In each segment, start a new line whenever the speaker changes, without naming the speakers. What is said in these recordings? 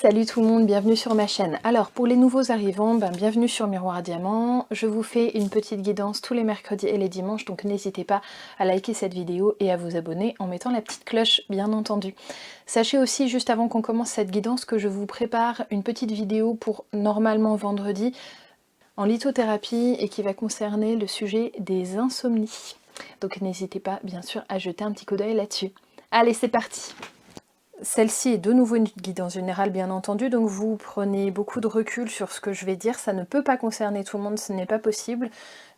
Salut tout le monde, bienvenue sur ma chaîne. Alors pour les nouveaux arrivants, bienvenue sur Miroir à Diamant. Je vous fais une petite guidance tous les mercredis et les dimanches, donc n'hésitez pas à liker cette vidéo et à vous abonner en mettant la petite cloche bien entendu. Sachez aussi juste avant qu'on commence cette guidance que je vous prépare une petite vidéo pour normalement vendredi en lithothérapie et qui va concerner le sujet des insomnies. Donc n'hésitez pas bien sûr à jeter un petit coup d'œil là-dessus. Allez, c'est parti! Celle-ci est de nouveau une guidance générale bien entendu, donc vous prenez beaucoup de recul sur ce que je vais dire, ça ne peut pas concerner tout le monde, ce n'est pas possible.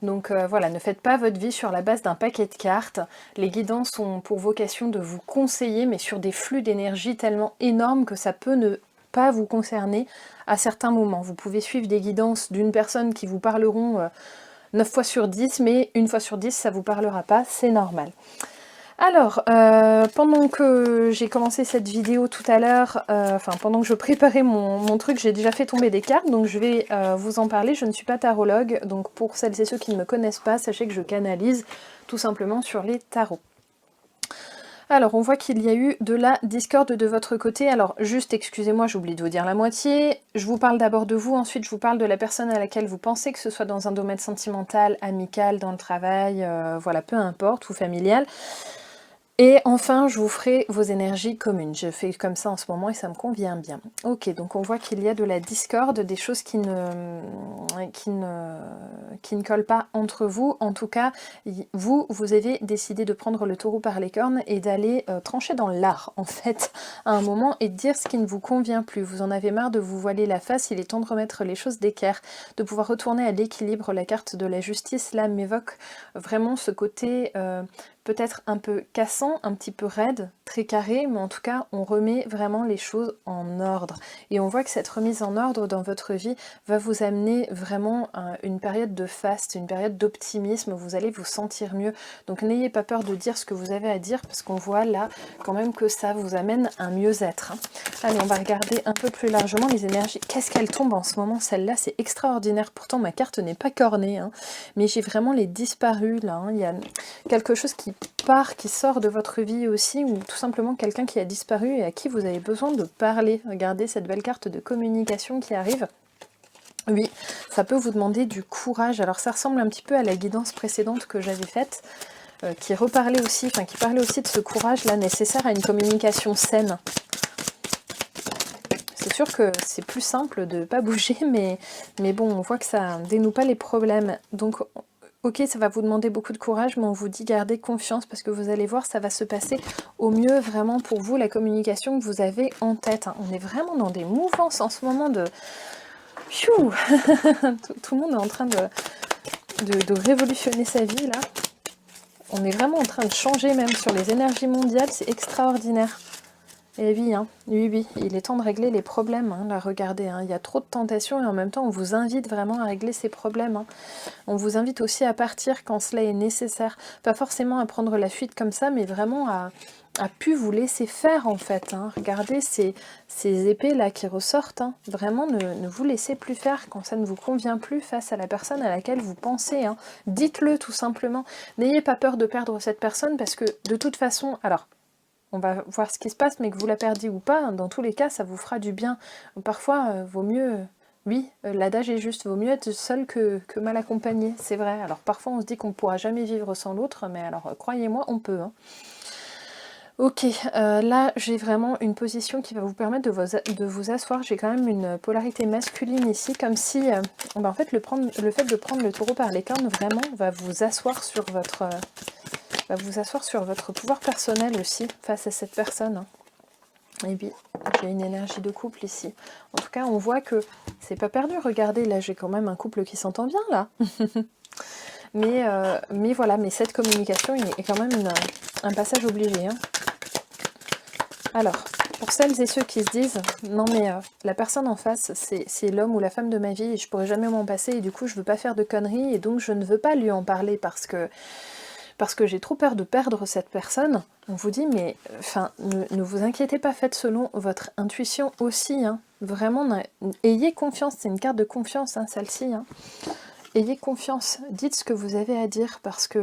Donc voilà, ne faites pas votre vie sur la base d'un paquet de cartes. Les guidances ont pour vocation de vous conseiller, mais sur des flux d'énergie tellement énormes que ça peut ne pas vous concerner à certains moments. Vous pouvez suivre des guidances d'une personne qui vous parleront 9 fois sur 10, mais une fois sur 10 ça vous parlera pas, c'est normal. Alors, pendant que j'ai commencé cette vidéo tout à l'heure, pendant que je préparais mon truc, j'ai déjà fait tomber des cartes, donc je vais vous en parler. Je ne suis pas tarologue, donc pour celles et ceux qui ne me connaissent pas, sachez que je canalise tout simplement sur les tarots. Alors, on voit qu'il y a eu de la discorde de votre côté. Alors, juste, excusez-moi, j'ai oublié de vous dire la moitié. Je vous parle d'abord de vous, ensuite je vous parle de la personne à laquelle vous pensez, que ce soit dans un domaine sentimental, amical, dans le travail, voilà, peu importe, ou familial. Et enfin, je vous ferai vos énergies communes. Je fais comme ça en ce moment et ça me convient bien. Ok, donc on voit qu'il y a de la discorde, des choses qui ne collent pas entre vous. En tout cas, vous avez décidé de prendre le taureau par les cornes et d'aller trancher dans l'art, en fait, à un moment, et de dire ce qui ne vous convient plus. Vous en avez marre de vous voiler la face, il est temps de remettre les choses d'équerre, de pouvoir retourner à l'équilibre. La carte de la justice, là, m'évoque vraiment ce côté... peut-être un peu cassant, un petit peu raide, très carré, mais en tout cas on remet vraiment les choses en ordre. Et on voit que cette remise en ordre dans votre vie va vous amener vraiment une période de faste, une période d'optimisme, vous allez vous sentir mieux. Donc n'ayez pas peur de dire ce que vous avez à dire, parce qu'on voit là quand même que ça vous amène un mieux-être. Allez, on va regarder un peu plus largement les énergies. Qu'est-ce qu'elle tombe en ce moment, celle-là, c'est extraordinaire. Pourtant ma carte n'est pas cornée, mais j'ai vraiment les disparus là. Il y a quelque chose qui part, qui sort de votre vie aussi, ou tout simplement quelqu'un qui a disparu et à qui vous avez besoin de parler. Regardez cette belle carte de communication qui arrive. Oui, ça peut vous demander du courage. Alors ça ressemble un petit peu à la guidance précédente que j'avais faite, qui parlait aussi de ce courage là nécessaire à une communication saine. C'est sûr que c'est plus simple de ne pas bouger, mais bon, on voit que ça dénoue pas les problèmes. Donc ok, ça va vous demander beaucoup de courage, mais on vous dit gardez confiance parce que vous allez voir, ça va se passer au mieux vraiment pour vous, la communication que vous avez en tête. On est vraiment dans des mouvances en ce moment de... tout le monde est en train de révolutionner sa vie là. On est vraiment en train de changer même sur les énergies mondiales, c'est extraordinaire. Et oui, oui, il est temps de régler les problèmes, là, regardez, il y a trop de tentations et en même temps on vous invite vraiment à régler ces problèmes. On vous invite aussi à partir quand cela est nécessaire, pas forcément à prendre la fuite comme ça, mais vraiment à pu vous laisser faire en fait. Regardez ces épées là qui ressortent, vraiment ne vous laissez plus faire quand ça ne vous convient plus face à la personne à laquelle vous pensez. Dites-le tout simplement, n'ayez pas peur de perdre cette personne parce que de toute façon, alors... on va voir ce qui se passe, mais que vous la perdiez ou pas, dans tous les cas, ça vous fera du bien. Parfois, vaut mieux... oui, l'adage est juste, vaut mieux être seul que mal accompagné, c'est vrai. Alors parfois, on se dit qu'on ne pourra jamais vivre sans l'autre, mais alors, croyez-moi, on peut. Ok, là, j'ai vraiment une position qui va vous permettre de vous asseoir. J'ai quand même une polarité masculine ici, comme si... en fait, le fait de prendre le taureau par les cornes, vraiment, va vous asseoir sur votre... pouvoir personnel aussi face à cette personne. Et puis, j'ai une énergie de couple ici. En tout cas, on voit que c'est pas perdu. Regardez, là, j'ai quand même un couple qui s'entend bien, là. mais voilà, mais cette communication est quand même un passage obligé. Alors, pour celles et ceux qui se disent, non mais la personne en face, c'est l'homme ou la femme de ma vie, et je pourrais jamais m'en passer, et du coup, je veux pas faire de conneries, et donc je ne veux pas lui en parler parce que j'ai trop peur de perdre cette personne. On vous dit, mais ne vous inquiétez pas, faites selon votre intuition aussi. Vraiment, ayez confiance, c'est une carte de confiance, celle-ci. Ayez confiance, dites ce que vous avez à dire parce que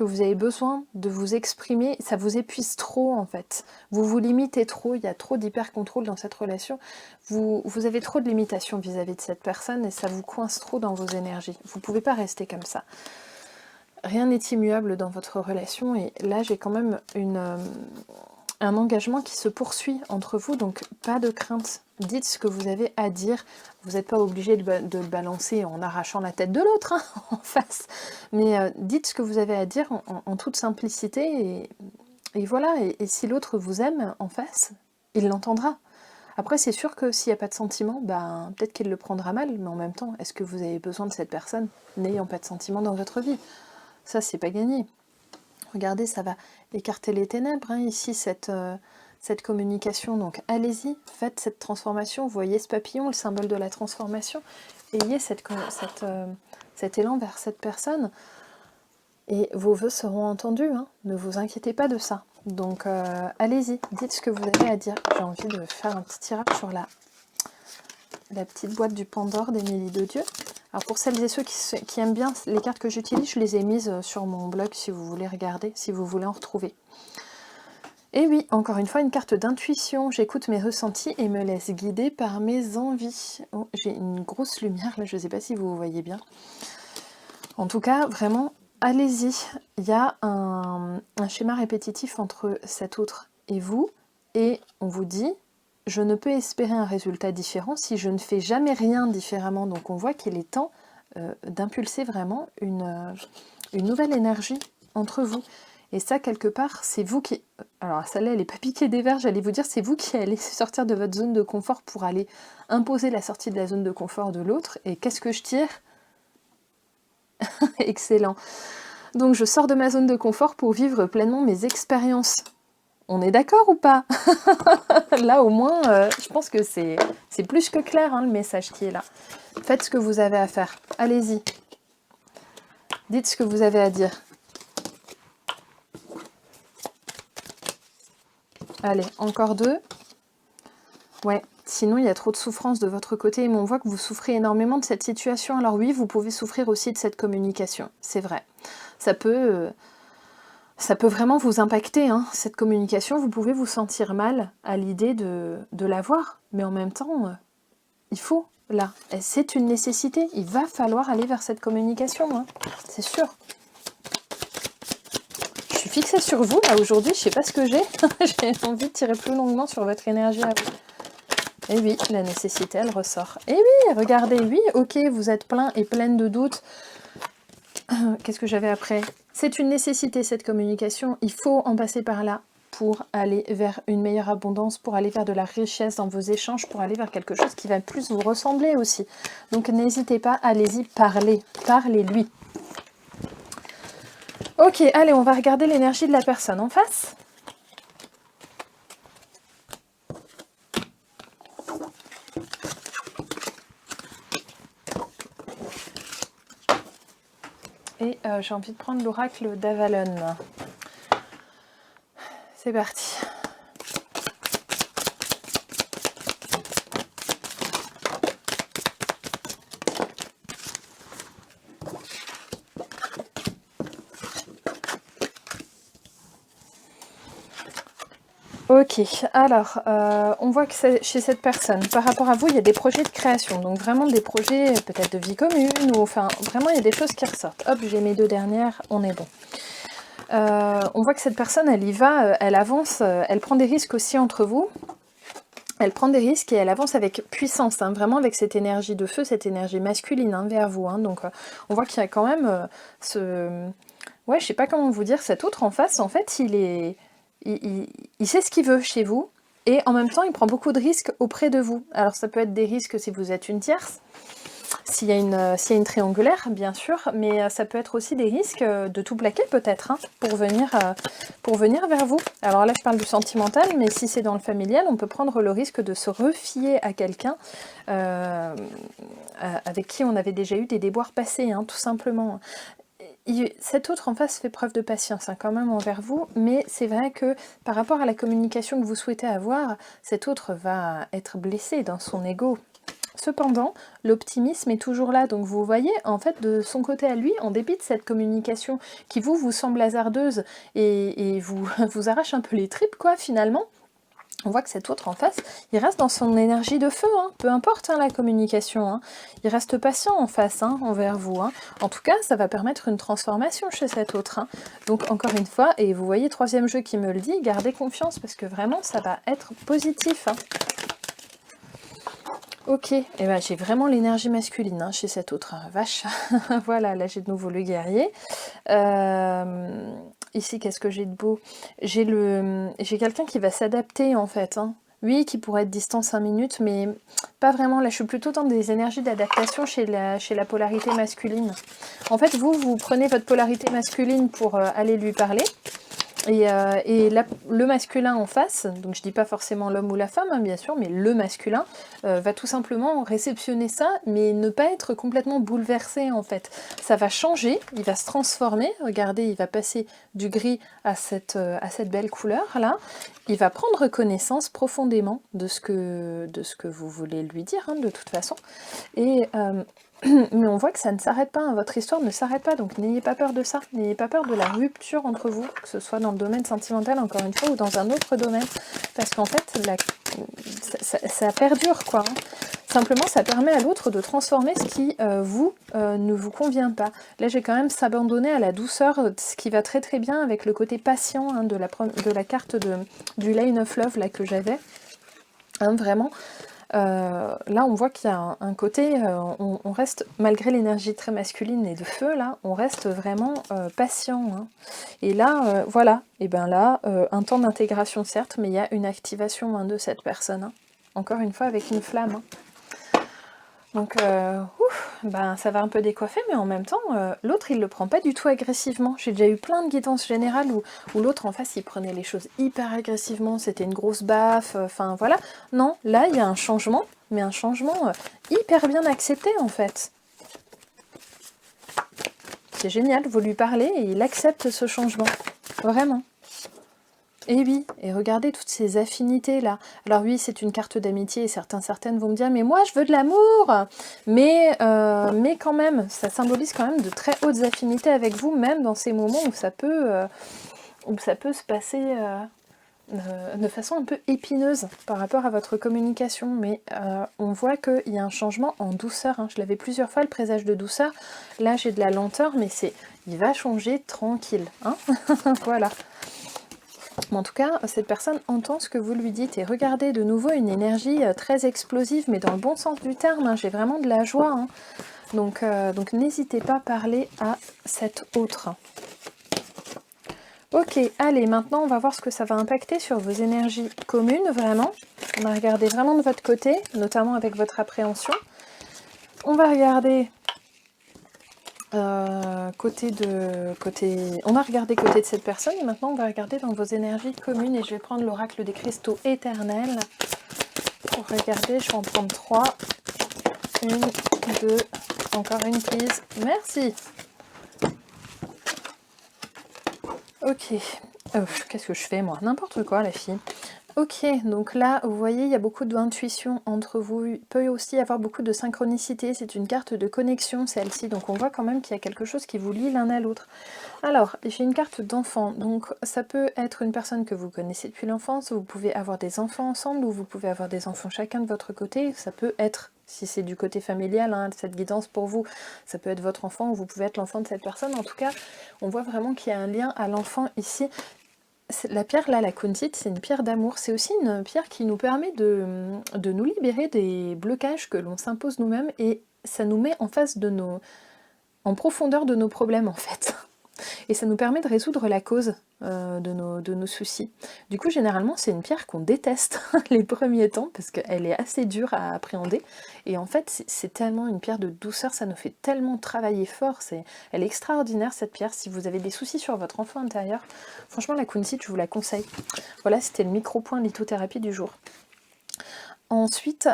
vous avez besoin de vous exprimer, ça vous épuise trop en fait. Vous vous limitez trop, il y a trop d'hyper-contrôle dans cette relation. Vous avez trop de limitations vis-à-vis de cette personne et ça vous coince trop dans vos énergies. Vous ne pouvez pas rester comme ça. Rien n'est immuable dans votre relation et là j'ai quand même un engagement qui se poursuit entre vous, donc pas de crainte. Dites ce que vous avez à dire. Vous n'êtes pas obligé de le balancer en arrachant la tête de l'autre hein, en face. Mais dites ce que vous avez à dire en toute simplicité. Et voilà, et si l'autre vous aime en face, il l'entendra. Après, c'est sûr que s'il n'y a pas de sentiment, ben, peut-être qu'il le prendra mal. Mais en même temps, est-ce que vous avez besoin de cette personne n'ayant pas de sentiment dans votre vie? Ça, c'est pas gagné. Regardez, ça va écarter les ténèbres, hein, ici, cette communication. Donc, allez-y, faites cette transformation. Vous voyez ce papillon, le symbole de la transformation. Ayez cet élan vers cette personne. Et vos vœux seront entendus. Hein. Ne vous inquiétez pas de ça. Donc, allez-y, dites ce que vous avez à dire. J'ai envie de faire un petit tirage sur la petite boîte du Pandore d'Émilie de Dieu. Alors pour celles et ceux qui aiment bien les cartes que j'utilise, je les ai mises sur mon blog si vous voulez regarder, si vous voulez en retrouver. Et oui, encore une fois, une carte d'intuition. J'écoute mes ressentis et me laisse guider par mes envies. Oh, j'ai une grosse lumière là, je ne sais pas si vous voyez bien. En tout cas, vraiment, allez-y. Il y a un schéma répétitif entre cet autre et vous. Et on vous dit... Je ne peux espérer un résultat différent si je ne fais jamais rien différemment. Donc on voit qu'il est temps d'impulser vraiment une nouvelle énergie entre vous. Et ça, quelque part, c'est vous qui... Alors celle-là, elle n'est pas piquée des verres, j'allais vous dire, c'est vous qui allez sortir de votre zone de confort pour aller imposer la sortie de la zone de confort de l'autre. Et qu'est-ce que je tire? Excellent. Donc je sors de ma zone de confort pour vivre pleinement mes expériences. On est d'accord ou pas? Là, au moins, je pense que c'est plus que clair, hein, le message qui est là. Faites ce que vous avez à faire. Allez-y. Dites ce que vous avez à dire. Allez, encore 2. Ouais, sinon, il y a trop de souffrance de votre côté. Mais on voit que vous souffrez énormément de cette situation. Alors oui, vous pouvez souffrir aussi de cette communication. C'est vrai. Ça peut vraiment vous impacter, hein, cette communication. Vous pouvez vous sentir mal à l'idée de l'avoir, mais en même temps, il faut, là. C'est une nécessité. Il va falloir aller vers cette communication, hein, c'est sûr. Je suis fixée sur vous, là, aujourd'hui. Je sais pas ce que j'ai. J'ai envie de tirer plus longuement sur votre énergie à vous. Et oui, la nécessité, elle ressort. Et oui, regardez, oui, ok, vous êtes plein et pleine de doutes. Qu'est-ce que j'avais après? C'est une nécessité cette communication, il faut en passer par là pour aller vers une meilleure abondance, pour aller vers de la richesse dans vos échanges, pour aller vers quelque chose qui va plus vous ressembler aussi. Donc n'hésitez pas, allez-y, parlez-lui. Ok, allez, on va regarder l'énergie de la personne en face. Et j'ai envie de prendre l'oracle d'Avalon. C'est parti. Ok, alors, on voit que chez cette personne, par rapport à vous, il y a des projets de création, donc vraiment des projets peut-être de vie commune, ou enfin, vraiment il y a des choses qui ressortent. Hop, j'ai mes 2 dernières, on est bon. On voit que cette personne, elle y va, elle avance, elle prend des risques aussi entre vous. Elle prend des risques et elle avance avec puissance, hein, vraiment avec cette énergie de feu, cette énergie masculine hein, vers vous. Hein, donc on voit qu'il y a quand même Ouais, je sais pas comment vous dire, cet autre en face, en fait, il sait ce qu'il veut chez vous, et en même temps, il prend beaucoup de risques auprès de vous. Alors ça peut être des risques si vous êtes une tierce, s'il y a une triangulaire, bien sûr, mais ça peut être aussi des risques de tout plaquer peut-être, hein, pour venir vers vous. Alors là, je parle du sentimental, mais si c'est dans le familial, on peut prendre le risque de se refier à quelqu'un avec qui on avait déjà eu des déboires passés, hein, tout simplement. Cet autre en face fait preuve de patience hein, quand même envers vous, mais c'est vrai que par rapport à la communication que vous souhaitez avoir, cet autre va être blessé dans son ego. Cependant, l'optimisme est toujours là, donc vous voyez, en fait, de son côté à lui, en dépit de cette communication qui vous semble hasardeuse et vous, vous arrache un peu les tripes, quoi, finalement, on voit que cet autre en face, il reste dans son énergie de feu, hein, peu importe hein, la communication, hein. Il reste patient en face, hein, envers vous. Hein. En tout cas, ça va permettre une transformation chez cet autre. Hein. Donc encore une fois, et vous voyez, troisième jeu qui me le dit, gardez confiance, parce que vraiment, ça va être positif. Hein. Ok, et ben, j'ai vraiment l'énergie masculine hein, chez cet autre, hein. Vache. Voilà, là j'ai de nouveau le guerrier. Ici, qu'est-ce que j'ai de beau? J'ai quelqu'un qui va s'adapter en fait. Hein. Oui, qui pourrait être distant 5 minutes, mais pas vraiment. Là, je suis plutôt dans des énergies d'adaptation chez la polarité masculine. En fait, vous prenez votre polarité masculine pour aller lui parler. Et le masculin en face, donc je dis pas forcément l'homme ou la femme, hein, bien sûr, mais le masculin va tout simplement réceptionner ça, mais ne pas être complètement bouleversé en fait. Ça va changer, il va se transformer, regardez, il va passer du gris à cette belle couleur là, il va prendre connaissance profondément de ce que vous voulez lui dire, hein, de toute façon, et mais on voit que ça ne s'arrête pas, hein. Votre histoire ne s'arrête pas, donc n'ayez pas peur de ça, n'ayez pas peur de la rupture entre vous, que ce soit dans le domaine sentimental encore une fois, ou dans un autre domaine, parce qu'en fait, ça perdure quoi. Hein. Simplement, ça permet à l'autre de transformer ce qui, ne vous convient pas. Là, j'ai quand même s'abandonner à la douceur, ce qui va très très bien avec le côté patient hein, de la carte du Line of Love là, que j'avais, hein, vraiment. Là on voit qu'il y a un côté, on reste, malgré l'énergie très masculine et de feu, là, on reste vraiment patient. Hein. Et là, voilà, et bien là, un temps d'intégration certes, mais il y a une activation hein, de cette personne. Hein. Encore une fois avec une flamme. Hein. Donc, ben, ça va un peu décoiffer, mais en même temps, l'autre, il le prend pas du tout agressivement. J'ai déjà eu plein de guidances générales où l'autre, en face, il prenait les choses hyper agressivement, c'était une grosse baffe, enfin, voilà. Non, là, il y a un changement, mais un changement hyper bien accepté, en fait. C'est génial, vous lui parlez et il accepte ce changement. Vraiment. Et oui, et regardez toutes ces affinités là. Alors oui, c'est une carte d'amitié et certaines vont me dire mais moi je veux de l'amour. Mais quand même, ça symbolise quand même de très hautes affinités avec vous, même dans ces moments où ça peut se passer de façon un peu épineuse par rapport à votre communication. Mais on voit qu'il y a un changement en douceur. Hein. Je l'avais plusieurs fois, le présage de douceur. Là j'ai de la lenteur, mais il va changer tranquille. Hein. Voilà. Mais en tout cas, cette personne entend ce que vous lui dites et regardez de nouveau une énergie très explosive, mais dans le bon sens du terme, hein, j'ai vraiment de la joie. Hein. Donc n'hésitez pas à parler à cet autre. Ok, allez, maintenant on va voir ce que ça va impacter sur vos énergies communes, vraiment. On va regarder vraiment de votre côté, notamment avec votre appréhension. On va regarder... on va regarder côté de cette personne et maintenant on va regarder dans vos énergies communes et je vais prendre l'oracle des cristaux éternels pour regarder. Je vais en prendre 3, 1, 2, encore une please, merci. Ok, qu'est-ce que je fais moi? N'importe quoi la fille. Ok, donc là, vous voyez, il y a beaucoup d'intuition entre vous. Il peut aussi y avoir beaucoup de synchronicité. C'est une carte de connexion, celle-ci. Donc on voit quand même qu'il y a quelque chose qui vous lie l'un à l'autre. Alors, j'ai une carte d'enfant. Donc ça peut être une personne que vous connaissez depuis l'enfance. Vous pouvez avoir des enfants ensemble ou vous pouvez avoir des enfants chacun de votre côté. Ça peut être, si c'est du côté familial, hein, cette guidance pour vous, ça peut être votre enfant ou vous pouvez être l'enfant de cette personne. En tout cas, on voit vraiment qu'il y a un lien à l'enfant ici. La pierre là, la Kunzite, c'est une pierre d'amour. C'est aussi une pierre qui nous permet de nous libérer des blocages que l'on s'impose nous-mêmes et ça nous met en face en profondeur de nos problèmes en fait. Et ça nous permet de résoudre la cause de nos soucis. Du coup, généralement, c'est une pierre qu'on déteste les premiers temps parce qu'elle est assez dure à appréhender. Et en fait, c'est tellement une pierre de douceur, ça nous fait tellement travailler fort. Elle est extraordinaire cette pierre. Si vous avez des soucis sur votre enfant intérieur, franchement, la Kunzite, je vous la conseille. Voilà, c'était le micro-point lithothérapie du jour. Ensuite,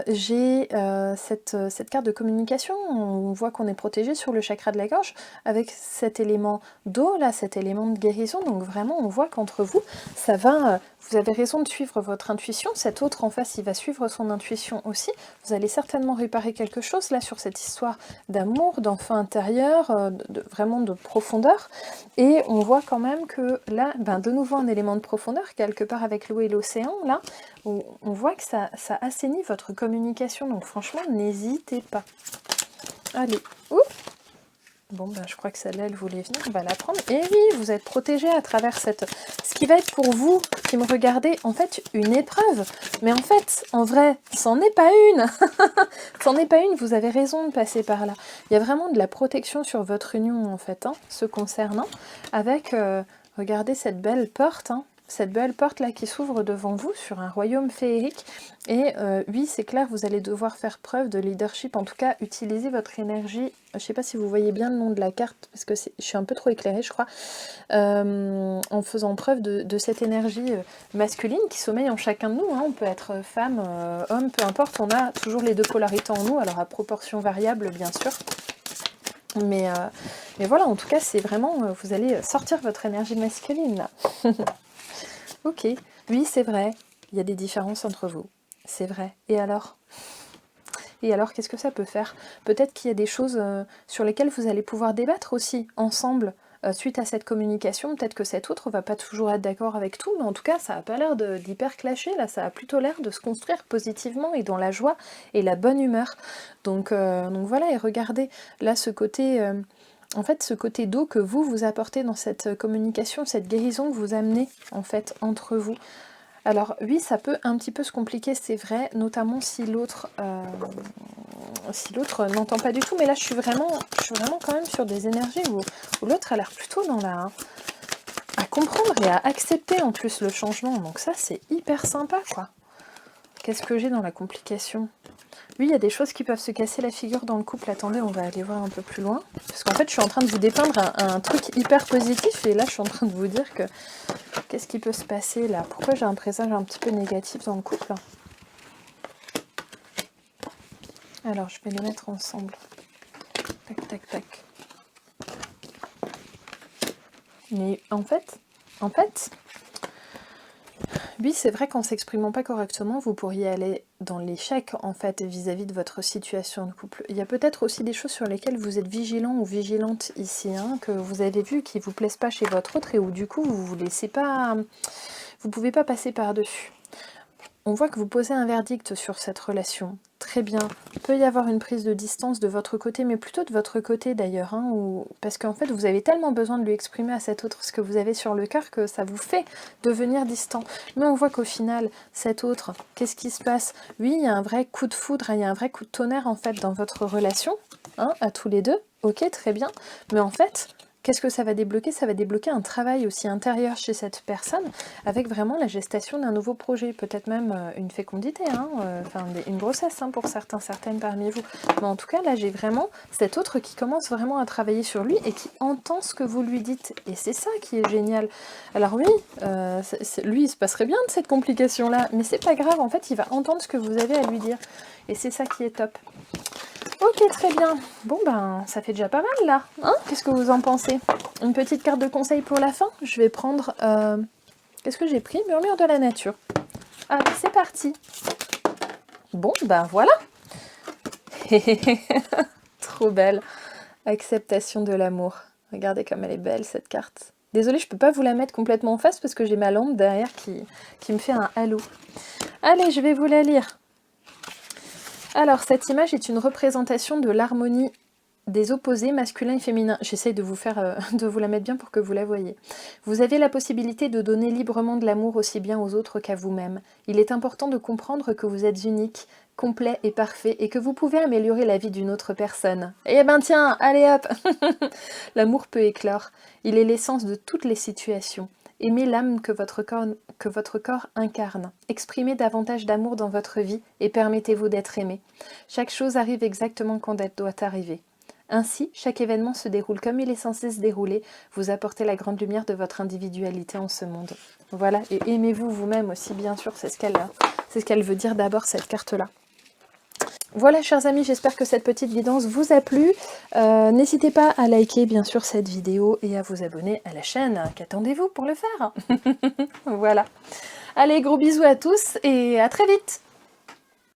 j'ai cette carte de communication, on voit qu'on est protégé sur le chakra de la gorge avec cet élément d'eau, là, cet élément de guérison, donc vraiment on voit qu'entre vous, ça va, vous avez raison de suivre votre intuition, cet autre en face, il va suivre son intuition aussi, vous allez certainement réparer quelque chose là sur cette histoire d'amour, d'enfant intérieur, vraiment de profondeur, et on voit quand même que là, ben, de nouveau un élément de profondeur, quelque part avec l'eau et l'océan, là, on voit que ça assainit votre communication, donc franchement, n'hésitez pas. Allez, oups. Bon, ben, je crois que celle-là, elle voulait venir, on va la prendre. Et oui, vous êtes protégé à travers cette... Ce qui va être pour vous, qui me regardez, en fait, une épreuve. Mais en fait, en vrai, c'en est pas une. C'en est pas une, vous avez raison de passer par là. Il y a vraiment de la protection sur votre union, en fait, hein, ce concernant, avec, regardez cette belle porte, hein, cette belle porte là qui s'ouvre devant vous sur un royaume féerique. Et oui, c'est clair, vous allez devoir faire preuve de leadership, en tout cas utiliser votre énergie. Je ne sais pas si vous voyez bien le nom de la carte, parce que je suis un peu trop éclairée, je crois, en faisant preuve de cette énergie masculine qui sommeille en chacun de nous, hein. On peut être femme, homme, peu importe, on a toujours les deux polarités en nous, alors à proportion variable bien sûr. Mais voilà, en tout cas, c'est vraiment, vous allez sortir votre énergie masculine là. Ok, oui, c'est vrai, il y a des différences entre vous, c'est vrai. Et alors, qu'est-ce que ça peut faire? Peut-être qu'il y a des choses sur lesquelles vous allez pouvoir débattre aussi, ensemble, suite à cette communication. Peut-être que cet autre va pas toujours être d'accord avec tout, mais en tout cas, ça n'a pas l'air d'hyper clasher, là, ça a plutôt l'air de se construire positivement et dans la joie et la bonne humeur. Donc voilà, et regardez, là, ce côté... en fait, ce côté d'eau que vous apportez dans cette communication, cette guérison que vous amenez, en fait, entre vous. Alors, oui, ça peut un petit peu se compliquer, c'est vrai, notamment si l'autre n'entend pas du tout. Mais là, je suis vraiment quand même sur des énergies où l'autre a l'air plutôt dans la... à comprendre et à accepter, en plus, le changement. Donc ça, c'est hyper sympa, quoi. Qu'est-ce que j'ai dans la complication ? Oui, il y a des choses qui peuvent se casser la figure dans le couple. Attendez, on va aller voir un peu plus loin. Parce qu'en fait, je suis en train de vous dépeindre un truc hyper positif. Et là, je suis en train de vous dire que... Qu'est-ce qui peut se passer là? Pourquoi j'ai un présage un petit peu négatif dans le couple? Alors, je vais les mettre ensemble. Tac, tac, tac. Mais en fait... Oui, c'est vrai qu'en s'exprimant pas correctement, vous pourriez aller dans l'échec, en fait, vis-à-vis de votre situation de couple. Il y a peut-être aussi des choses sur lesquelles vous êtes vigilant ou vigilante ici, hein, que vous avez vu qui vous plaisent pas chez votre autre et où du coup vous vous laissez pas... Vous pouvez pas passer par-dessus. On voit que vous posez un verdict sur cette relation. Très bien. Il peut y avoir une prise de distance de votre côté, mais plutôt de votre côté d'ailleurs, hein, parce qu'en fait vous avez tellement besoin de lui exprimer à cet autre ce que vous avez sur le cœur que ça vous fait devenir distant. Mais on voit qu'au final, cet autre, qu'est-ce qui se passe? Oui, il y a un vrai coup de foudre, il y a un vrai coup de tonnerre en fait dans votre relation, hein, à tous les deux. Ok, très bien. Mais en fait... Qu'est-ce que ça va débloquer? Ça va débloquer un travail aussi intérieur chez cette personne, avec vraiment la gestation d'un nouveau projet, peut-être même une fécondité, hein, enfin une grossesse hein, pour certaines parmi vous. Mais en tout cas, là, j'ai vraiment cet autre qui commence vraiment à travailler sur lui et qui entend ce que vous lui dites. Et c'est ça qui est génial. Alors oui, lui, il se passerait bien de cette complication-là, mais c'est pas grave, en fait, il va entendre ce que vous avez à lui dire. Et c'est ça qui est top. Ok, très bien. Bon, ben, ça fait déjà pas mal, là. Hein? Qu'est-ce que vous en pensez? Une petite carte de conseil pour la fin? Je vais prendre... Qu'est-ce que j'ai pris? Murmure de la nature. Allez, c'est parti. Bon, ben, voilà. Trop belle. Acceptation de l'amour. Regardez comme elle est belle, cette carte. Désolée, je peux pas vous la mettre complètement en face parce que j'ai ma lampe derrière qui me fait un halo. Allez, je vais vous la lire. Alors, cette image est une représentation de l'harmonie des opposés masculins et féminins. J'essaye de vous la mettre bien pour que vous la voyez. Vous avez la possibilité de donner librement de l'amour aussi bien aux autres qu'à vous-même. Il est important de comprendre que vous êtes unique, complet et parfait et que vous pouvez améliorer la vie d'une autre personne. Eh ben tiens, allez hop. L'amour peut éclore. Il est l'essence de toutes les situations. Aimez l'âme que votre corps incarne. Exprimez davantage d'amour dans votre vie et permettez-vous d'être aimé. Chaque chose arrive exactement quand elle doit arriver. Ainsi, chaque événement se déroule comme il est censé se dérouler. Vous apportez la grande lumière de votre individualité en ce monde. Voilà, et aimez-vous vous-même aussi, bien sûr, c'est ce C'est ce qu'elle veut dire d'abord, cette carte-là. Voilà chers amis, j'espère que cette petite guidance vous a plu. N'hésitez pas à liker bien sûr cette vidéo et à vous abonner à la chaîne. Qu'attendez-vous pour le faire? Voilà. Allez, gros bisous à tous et à très vite!